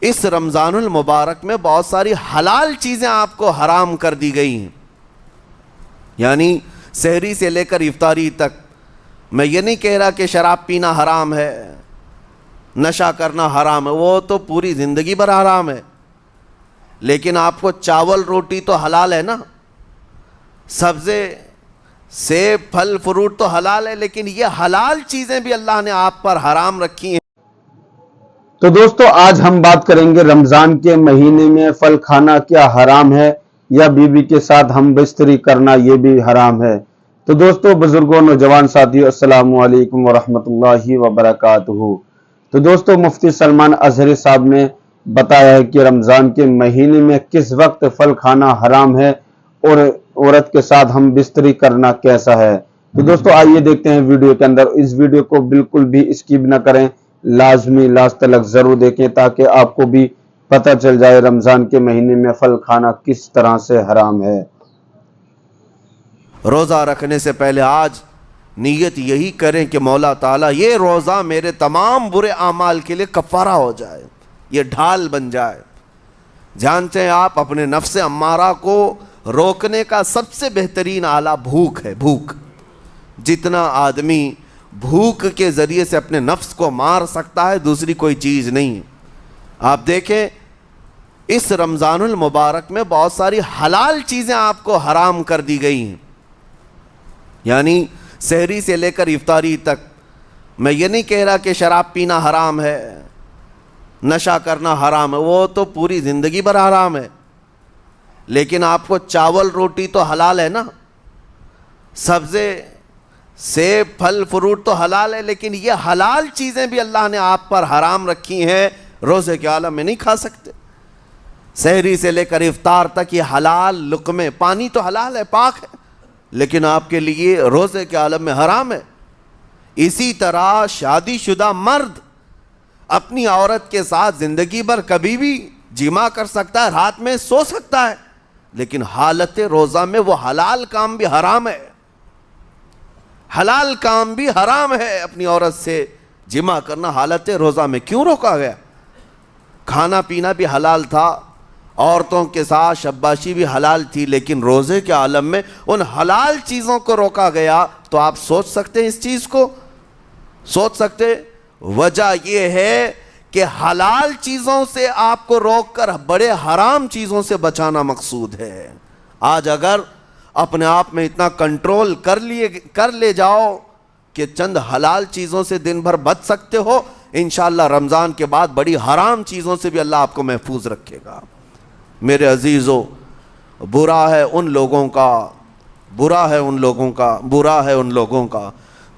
اس رمضان المبارک میں بہت ساری حلال چیزیں آپ کو حرام کر دی گئی ہیں، یعنی سحری سے لے کر افطاری تک۔ میں یہ نہیں کہہ رہا کہ شراب پینا حرام ہے، نشہ کرنا حرام ہے، وہ تو پوری زندگی بھر حرام ہے، لیکن آپ کو چاول روٹی تو حلال ہے نا، سبزے سیب پھل فروٹ تو حلال ہے، لیکن یہ حلال چیزیں بھی اللہ نے آپ پر حرام رکھی ہیں۔ تو دوستو آج ہم بات کریں گے رمضان کے مہینے میں پھل کھانا کیا حرام ہے یا بیوی کے ساتھ ہم بستری کرنا یہ بھی حرام ہے۔ تو دوستو، بزرگوں، نوجوان ساتھیو، السلام علیکم ورحمۃ اللہ وبرکاتہ۔ تو دوستو، مفتی سلمان اظہری صاحب نے بتایا ہے کہ رمضان کے مہینے میں کس وقت پھل کھانا حرام ہے اور عورت کے ساتھ ہم بستری کرنا کیسا ہے۔ تو دوستو آئیے دیکھتے ہیں ویڈیو کے اندر۔ اس ویڈیو کو بالکل بھی اسکپ نہ کریں، لازمی لاسٹ تک ضرور دیکھیں تاکہ آپ کو بھی پتہ چل جائے رمضان کے مہینے میں پھل کھانا کس طرح سے حرام ہے۔ روزہ رکھنے سے پہلے آج نیت یہی کریں کہ مولا تعالیٰ یہ روزہ میرے تمام برے اعمال کے لیے کفارہ ہو جائے، یہ ڈھال بن جائے۔ جانتے ہیں آپ، اپنے نفس امارہ کو روکنے کا سب سے بہترین آلہ بھوک ہے۔ بھوک، جتنا آدمی بھوک کے ذریعے سے اپنے نفس کو مار سکتا ہے دوسری کوئی چیز نہیں۔ آپ دیکھیں اس رمضان المبارک میں بہت ساری حلال چیزیں آپ کو حرام کر دی گئی ہیں، یعنی سحری سے لے کر افطاری تک۔ میں یہ نہیں کہہ رہا کہ شراب پینا حرام ہے، نشہ کرنا حرام ہے، وہ تو پوری زندگی بھر حرام ہے، لیکن آپ کو چاول روٹی تو حلال ہے نا، سبزے سیب پھل فروٹ تو حلال ہے، لیکن یہ حلال چیزیں بھی اللہ نے آپ پر حرام رکھی ہیں، روزے کے عالم میں نہیں کھا سکتے۔ سحری سے لے کر افطار تک یہ حلال لقمے، پانی تو حلال ہے، پاک ہے، لیکن آپ کے لیے روزے کے عالم میں حرام ہے۔ اسی طرح شادی شدہ مرد اپنی عورت کے ساتھ زندگی بھر کبھی بھی جماع کر سکتا ہے، رات میں سو سکتا ہے، لیکن حالت روزہ میں وہ حلال کام بھی حرام ہے، حلال کام بھی حرام ہے۔ اپنی عورت سے جماع کرنا حالت روزہ میں کیوں روکا گیا؟ کھانا پینا بھی حلال تھا، عورتوں کے ساتھ شباشی بھی حلال تھی، لیکن روزے کے عالم میں ان حلال چیزوں کو روکا گیا۔ تو آپ سوچ سکتے ہیں اس چیز کو، سوچ سکتے؟ وجہ یہ ہے کہ حلال چیزوں سے آپ کو روک کر بڑے حرام چیزوں سے بچانا مقصود ہے۔ آج اگر اپنے آپ میں اتنا کنٹرول کر لے جاؤ کہ چند حلال چیزوں سے دن بھر بچ سکتے ہو، انشاءاللہ رمضان کے بعد بڑی حرام چیزوں سے بھی اللہ آپ کو محفوظ رکھے گا۔ میرے عزیزو، برا ہے ان لوگوں کا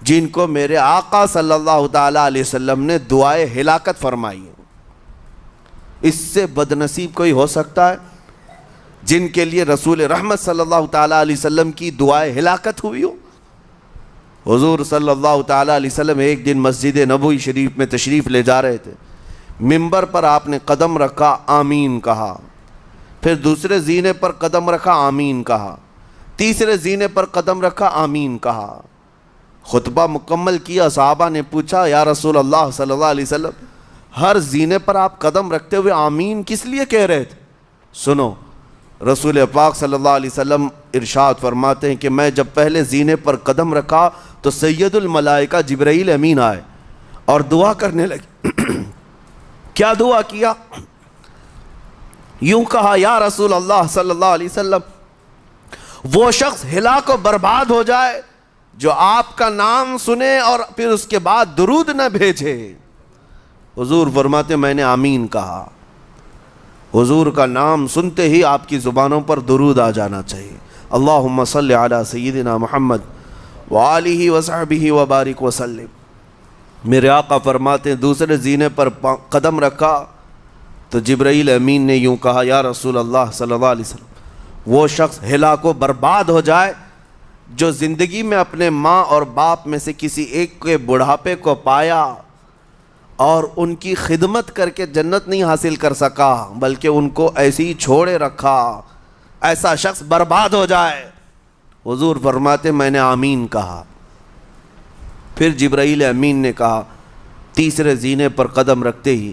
جن کو میرے آقا صلی اللہ تعالیٰ علیہ وسلم نے دعائے ہلاکت فرمائی ہے۔ اس سے بدنصیب کوئی ہو سکتا ہے جن کے لیے رسول رحمت صلی اللہ تعالیٰ علیہ وسلم کی دعائے ہلاکت ہوئی ہو؟ حضور صلی اللہ تعالیٰ علیہ وسلم ایک دن مسجد نبوی شریف میں تشریف لے جا رہے تھے، منبر پر آپ نے قدم رکھا، آمین کہا، پھر دوسرے زینے پر قدم رکھا، آمین کہا، تیسرے زینے پر قدم رکھا، آمین کہا۔ خطبہ مکمل کیا، صحابہ نے پوچھا یا رسول اللہ صلی اللہ علیہ وسلم، ہر زینے پر آپ قدم رکھتے ہوئے آمین کس لیے کہہ رہے تھے؟ سنو، رسول پاک صلی اللہ علیہ وسلم ارشاد فرماتے ہیں کہ میں جب پہلے زینے پر قدم رکھا تو سید الملائکہ جبرائیل امین آئے اور دعا کرنے لگے۔ کیا دعا کیا؟ یوں کہا، یا رسول اللہ صلی اللہ علیہ وسلم، وہ شخص ہلاک و برباد ہو جائے جو آپ کا نام سنے اور پھر اس کے بعد درود نہ بھیجے۔ حضور فرماتے میں نے آمین کہا۔ حضور کا نام سنتے ہی آپ کی زبانوں پر درود آ جانا چاہیے۔ اللہم صلی علی سیدنا محمد وآلہ وصحبہ وبارک وسلم۔ میرے آقا فرماتے ہیں دوسرے زینے پر قدم رکھا تو جبرائیل امین نے یوں کہا، یا رسول اللہ صلی اللہ علیہ وسلم، وہ شخص ہلاک و برباد ہو جائے جو زندگی میں اپنے ماں اور باپ میں سے کسی ایک کے بڑھاپے کو پایا اور ان کی خدمت کر کے جنت نہیں حاصل کر سکا بلکہ ان کو ایسے ہی چھوڑے رکھا، ایسا شخص برباد ہو جائے۔ حضور فرماتے میں نے آمین کہا۔ پھر جبرائیل امین نے کہا تیسرے زینے پر قدم رکھتے ہی،